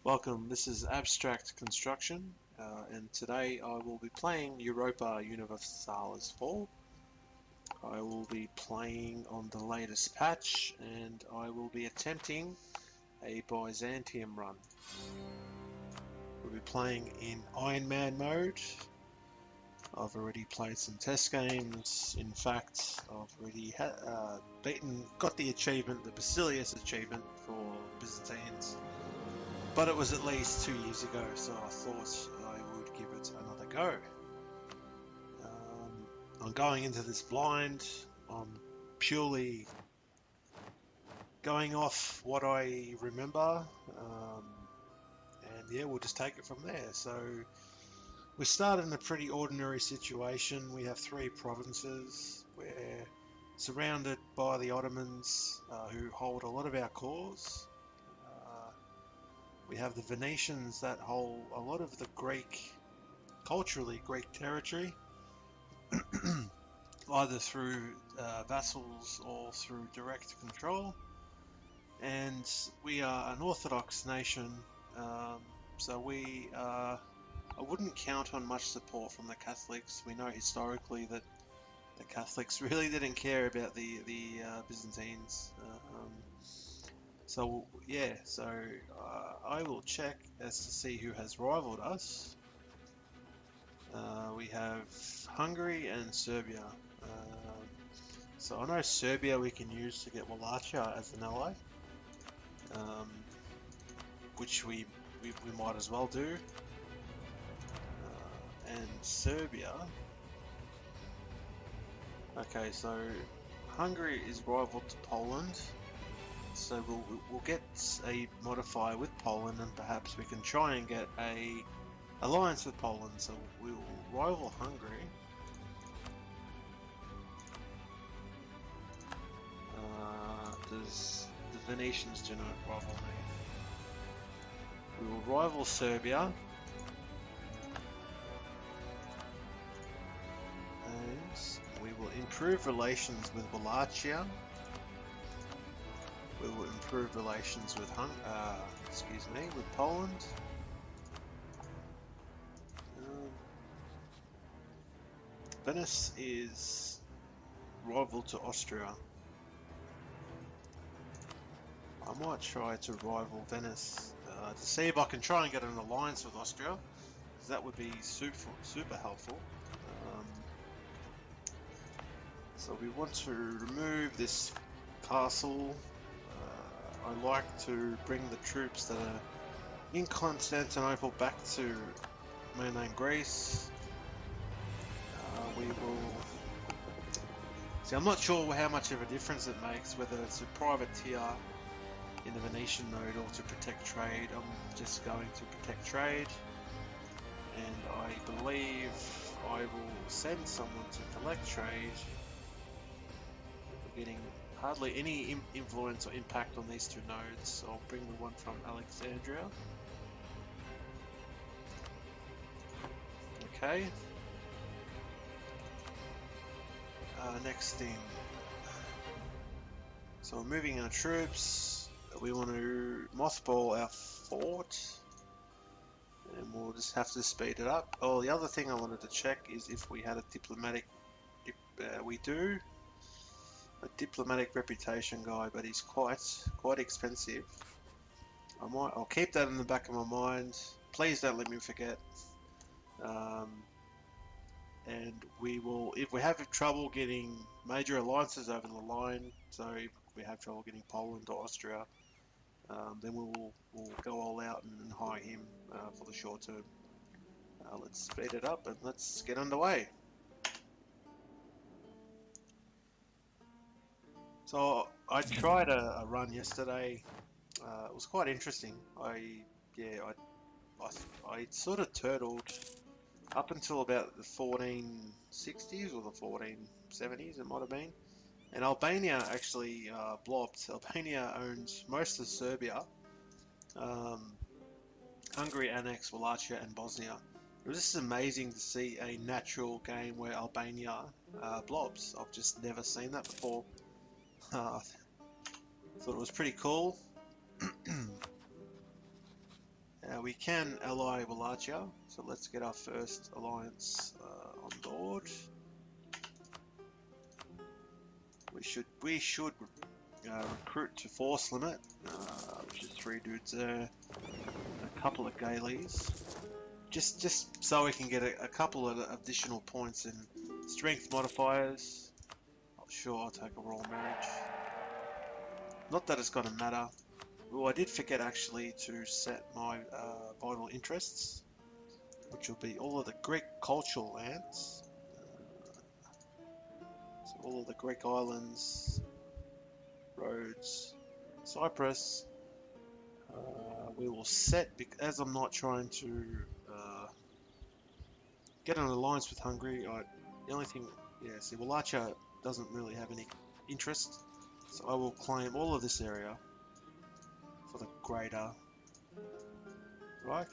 Welcome, this is Abstract Construction, and today I will be playing Europa Universalis 4. I will be playing on the latest patch, and I will be attempting a Byzantium run. We'll be playing in Iron Man mode. I've already played some test games. In fact, I've already got the achievement, the Basilius achievement for Byzantines. But it was at least 2 years ago, so I thought I would give it another go. I'm going into this blind. I'm purely going off what I remember, and yeah, we'll just take it from there. So we start in a pretty ordinary situation. We have 3 provinces. We're surrounded by the Ottomans, who hold a lot of our cores. We have the Venetians that hold a lot of the culturally Greek territory, either through vassals or through direct control. And we are an Orthodox nation, so I wouldn't count on much support from the Catholics. We know historically that the Catholics really didn't care about the Byzantines. So yeah, I will check as to see who has rivaled us. We have Hungary and Serbia. So I know Serbia we can use to get Wallachia as an ally, which we might as well do. And Serbia. Okay, so Hungary is rival to Poland. So we'll get a modifier with Poland, and perhaps we can try and get a alliance with Poland. So we will rival Hungary. The Venetians do not rival me. We will rival Serbia. And we will improve relations with Wallachia. We will improve relations with with Poland. Venice is rival to Austria. I might try to rival Venice to see if I can try and get an alliance with Austria, because that would be super helpful. So we want to remove this castle. I like to bring the troops that are in Constantinople back to mainland Greece. We will... See, I'm not sure how much of a difference it makes, whether it's a privateer in the Venetian mode or to protect trade. I'm just going to protect trade, and I believe I will send someone to collect trade. We're getting hardly any influence or impact on these 2 nodes. I'll bring the one from Alexandria. Okay. Next thing. So we're moving our troops. We want to mothball our fort, and we'll just have to speed it up. Oh, the other thing I wanted to check is if we had a diplomatic. We do. A diplomatic reputation guy, but he's quite expensive. I'll keep that in the back of my mind. Please don't let me forget. And we will, if we have trouble getting major alliances over the line, so if we have trouble getting Poland or Austria, then we'll go all out and hire him for the short term. Let's speed it up and let's get underway. So I tried a run yesterday. It was quite interesting. I sort of turtled up until about the 1460s or the 1470s, it might have been. And Albania actually blobbed. Albania owns most of Serbia. Hungary annexed Wallachia and Bosnia. It was just amazing to see a natural game where Albania blobs. I've just never seen that before. Thought it was pretty cool. we can ally Wallachia, so let's get our first alliance on board. We should recruit to force limit, which is 3 dudes there, a couple of Gaelies, just so we can get a couple of additional points in strength modifiers. Sure, I'll take a royal marriage. Not that it's gonna matter. Well, I did forget actually to set my vital interests, which will be all of the Greek cultural lands. So all of the Greek islands, Rhodes, Cyprus. We will set, as I'm not trying to get an alliance with Hungary. The only thing, yeah, see, Wallachia doesn't really have any interest, so I will claim all of this area for the Greater Reich.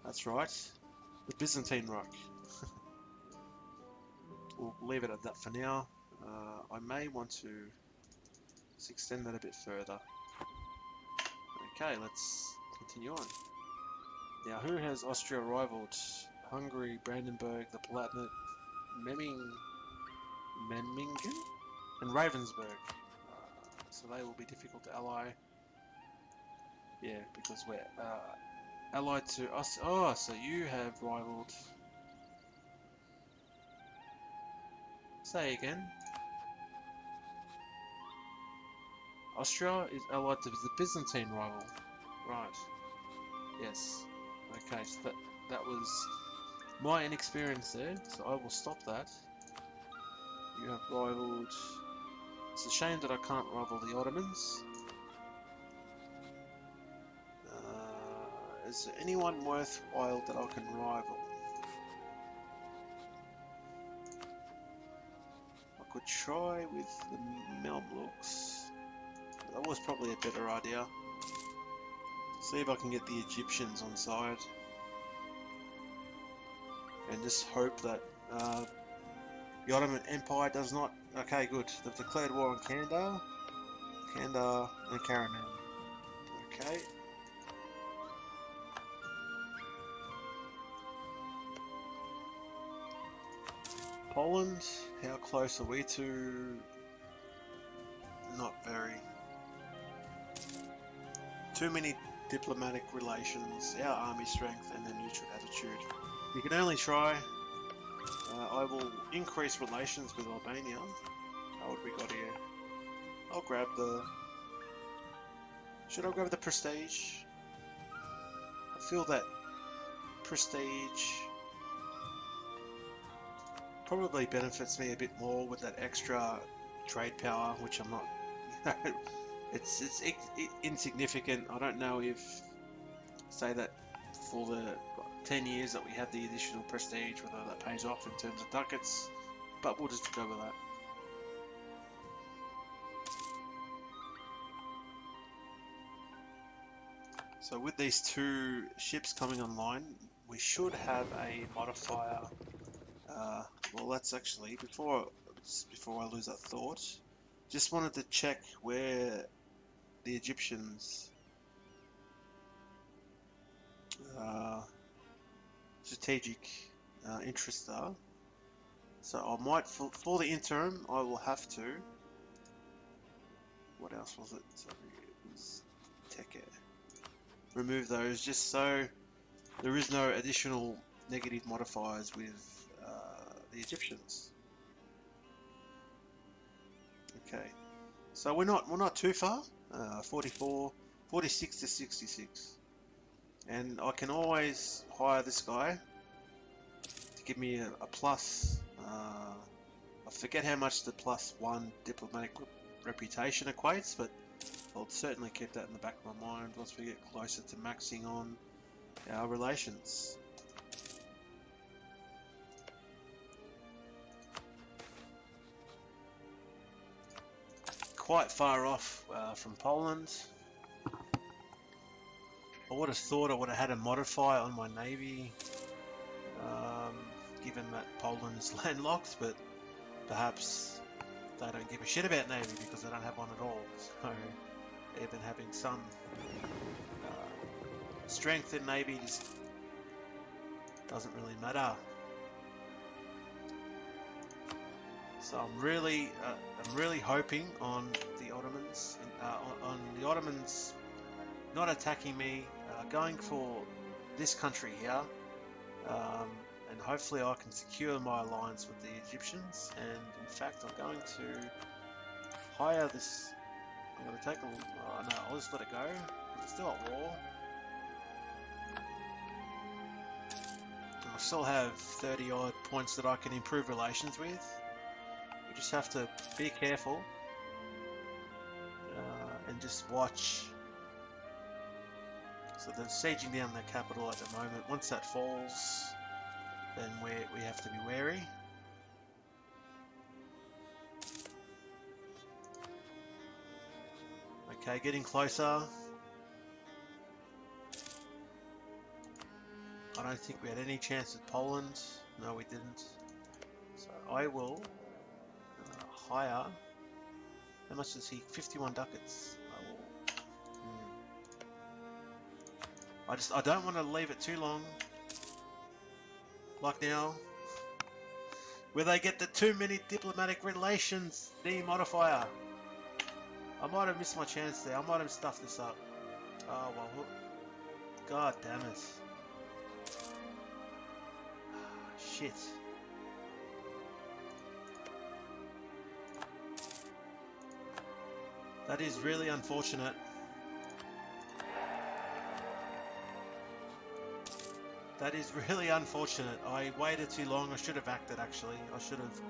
That's right, the Byzantine Reich. We'll leave it at that for now. I may want to extend that a bit further. Okay, let's continue on. Now, who has Austria rivaled? Hungary, Brandenburg, the Palatinate, Memmingen, and Ravensburg. So they will be difficult to ally. Yeah, because we're allied to us. Oh, so you have rivaled. Say again. Austria is allied to the Byzantine rival. Right. Yes. Okay, so that was my inexperience there, so I will stop that. You have rivaled... It's a shame that I can't rival the Ottomans. Is there anyone worthwhile that I can rival? I could try with the Mamluks. That was probably a better idea. See if I can get the Egyptians on side. And just hope that the Ottoman Empire does not... Okay, good. They've declared war on Kandar and Karaman. Okay. Poland, how close are we to? Not very. Too many diplomatic relations, our army strength, and a neutral attitude. You can only try. I will increase relations with Albania. How would we got here? I'll grab the... Should I grab the prestige? I feel that prestige probably benefits me a bit more with that extra trade power, which I'm not... it's insignificant. I don't know if, say that for the 10 years that we had the additional prestige, whether that pays off in terms of ducats, but we'll just go with that. So with these 2 ships coming online, we should have a modifier. Well, let's actually, before I lose that thought, just wanted to check where the Egyptians strategic interests are. So I might, for the interim, I will have to... What else was it? So it was tech air. Remove those just so there is no additional negative modifiers with the Egyptians. Okay, so we're not too far. 46 to 66, and I can always hire this guy to give me a plus. I forget how much the +1 diplomatic reputation equates, but I'll certainly keep that in the back of my mind once we get closer to maxing on our relations. Quite far off from Poland. I would have thought I would have had a modifier on my navy, given that Poland is landlocked, but perhaps they don't give a shit about navy because they don't have one at all. So even having some strength, then maybe just doesn't really matter. So I'm really hoping on the Ottomans, on the Ottomans not attacking me, going for this country here, and hopefully I can secure my alliance with the Egyptians. And in fact, I'm going to hire this. I'm going to take a. Oh, no, I'll just let it go. It's still at war. I still have 30 odd points that I can improve relations with. We just have to be careful and just watch. So they're sieging down their capital at the moment. Once that falls, then we have to be wary. Okay, getting closer. I don't think we had any chance with Poland. No, we didn't. So I will hire. How much is he? 51 ducats. I don't want to leave it too long. Like now, where they get the too many diplomatic relations demodifier. I might have missed my chance there. I might have stuffed this up. Oh well. God damn it. Shit. That is really unfortunate. That is really unfortunate. I waited too long. I should have acted, actually. I should have...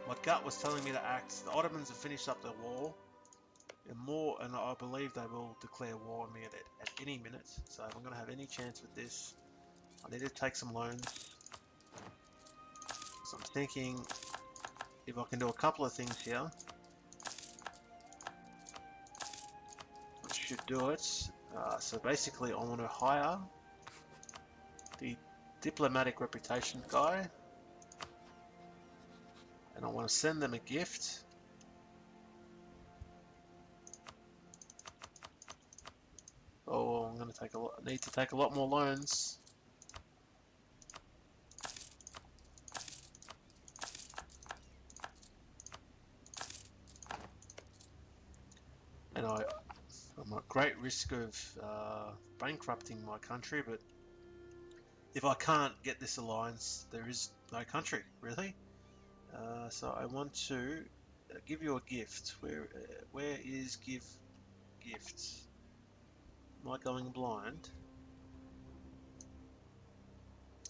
My gut was telling me to act. The Ottomans have finished up their war. And I believe they will declare war on me at any minute. So if I'm going to have any chance with this, I need to take some loans. So I'm thinking if I can do a couple of things here, I should do it. So basically I want to hire the diplomatic reputation guy, and I want to send them a gift. Oh, I'm going to take need to take a lot more loans. And I'm at great risk of bankrupting my country, but if I can't get this alliance, there is no country, really. So I want to give you a gift. Where is gift? Am I going blind?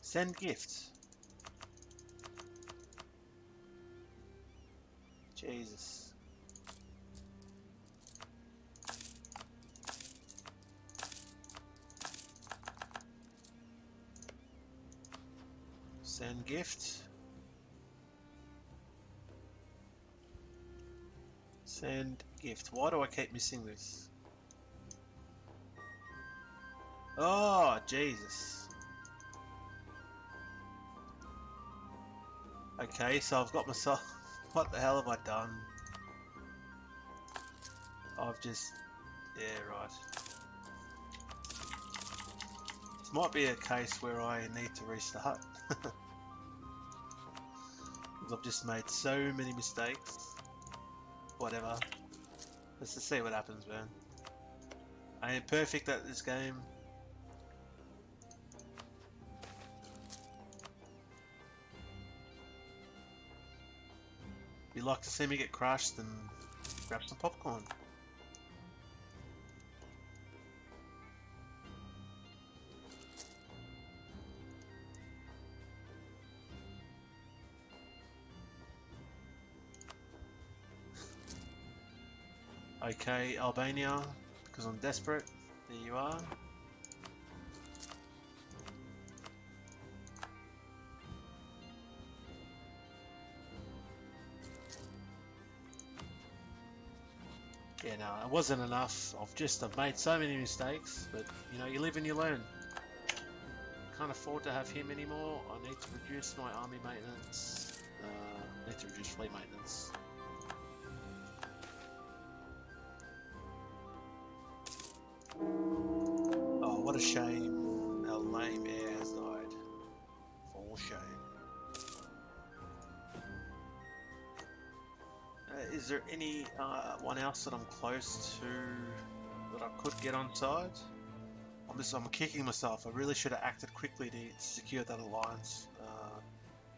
Send gift. Jesus. Send gift. Send gift. Why do I keep missing this? Oh, Jesus. Okay, so I've got myself... What the hell have I done? I've just... Yeah, right. This might be a case where I need to restart. I've just made so many mistakes. Whatever. Let's just see what happens, man. I am perfect at this game. If you'd like to see me get crushed, then grab some popcorn. Okay, Albania, because I'm desperate. There you are. Yeah, no, it wasn't enough. I've made so many mistakes, but you know, you live and you learn. Can't afford to have him anymore. I need to reduce my army maintenance. I need to reduce fleet maintenance. Oh, what What a shame. Our lame heir has died. For shame. Is there any one else that I'm close to that I could get on side? I'm kicking myself. I really should have acted quickly to secure that alliance.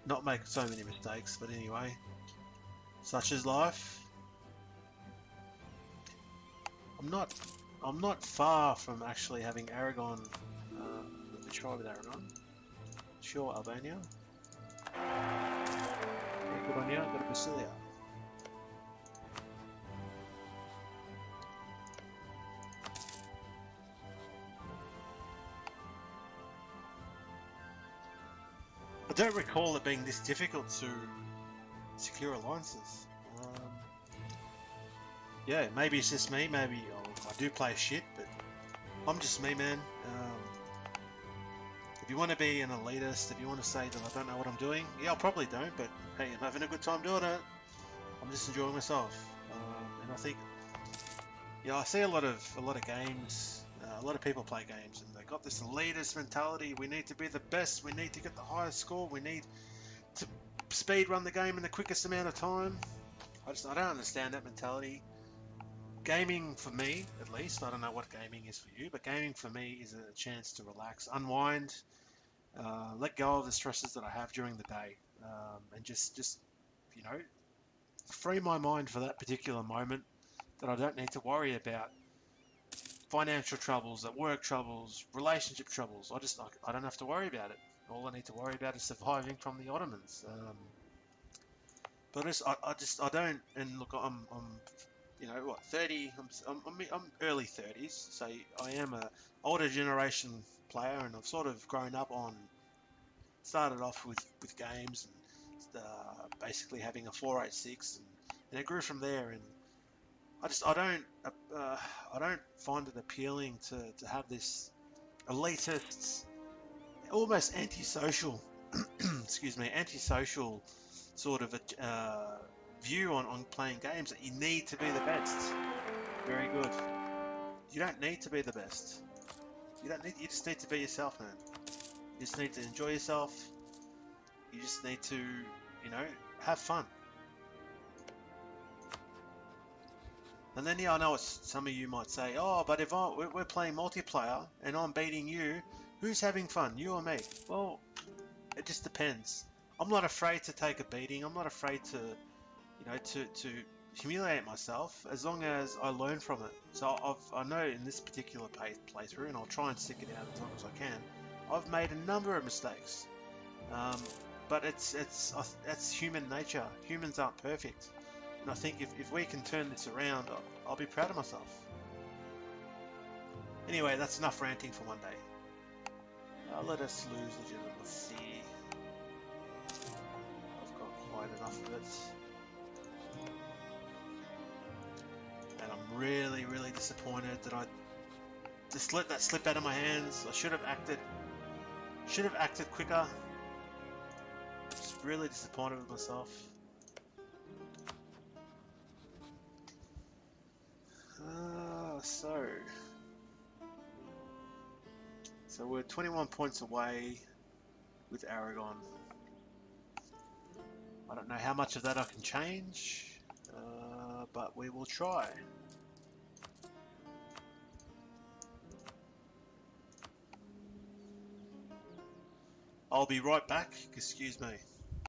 Not make so many mistakes, but anyway. Such is life. I'm not far from actually having Aragon. Let me try with Aragon. Sure, Albania. Yeah, good on you. Got a Basilia. I don't recall it being this difficult to secure alliances. Yeah, maybe it's just me. Maybe I do play shit, but I'm just me, man. If you want to be an elitist, if you want to say that I don't know what I'm doing, yeah, I probably don't. But hey, I'm having a good time doing it. I'm just enjoying myself, and I think, yeah, I see a lot of games. A lot of people play games, and they got this elitist mentality. We need to be the best. We need to get the highest score. We need to speed run the game in the quickest amount of time. I don't understand that mentality. Gaming for me, at least, I don't know what gaming is for you, but gaming for me is a chance to relax, unwind, let go of the stresses that I have during the day, and just you know, free my mind for that particular moment, that I don't need to worry about financial troubles, at work troubles, relationship troubles. I don't have to worry about it. All I need to worry about is surviving from the Ottomans. But I don't. And look, I'm you know what, 30. I'm early 30s, so I am a older generation player, and I've sort of grown up on. Started off with games and basically having a 486, and it grew from there. And I don't find it appealing to have this elitist, almost antisocial, excuse me, antisocial sort of a view on playing games, that you need to be the best. Very good. You don't need to be the best. You just need to be yourself, man. You just need to enjoy yourself. You just need to, you know, have fun. And then, yeah, I know some of you might say, oh, but if we're playing multiplayer and I'm beating you, who's having fun, you or me? Well, it just depends. I'm not afraid to take a beating. I'm not afraid to, you know, to humiliate myself, as long as I learn from it. So I know in this particular playthrough, and I'll try and stick it out as long as I can, I've made a number of mistakes. But that's human nature. Humans aren't perfect. And I think if we can turn this around, I'll be proud of myself. Anyway, that's enough ranting for one day. Let us lose legitimacy. I've got quite enough of it. And I'm really, really disappointed that I just let that slip out of my hands. I should have acted quicker. Just really disappointed with myself. So we're 21 points away with Aragon. I don't know how much of that I can change, but we will try. I'll be right back. Excuse me.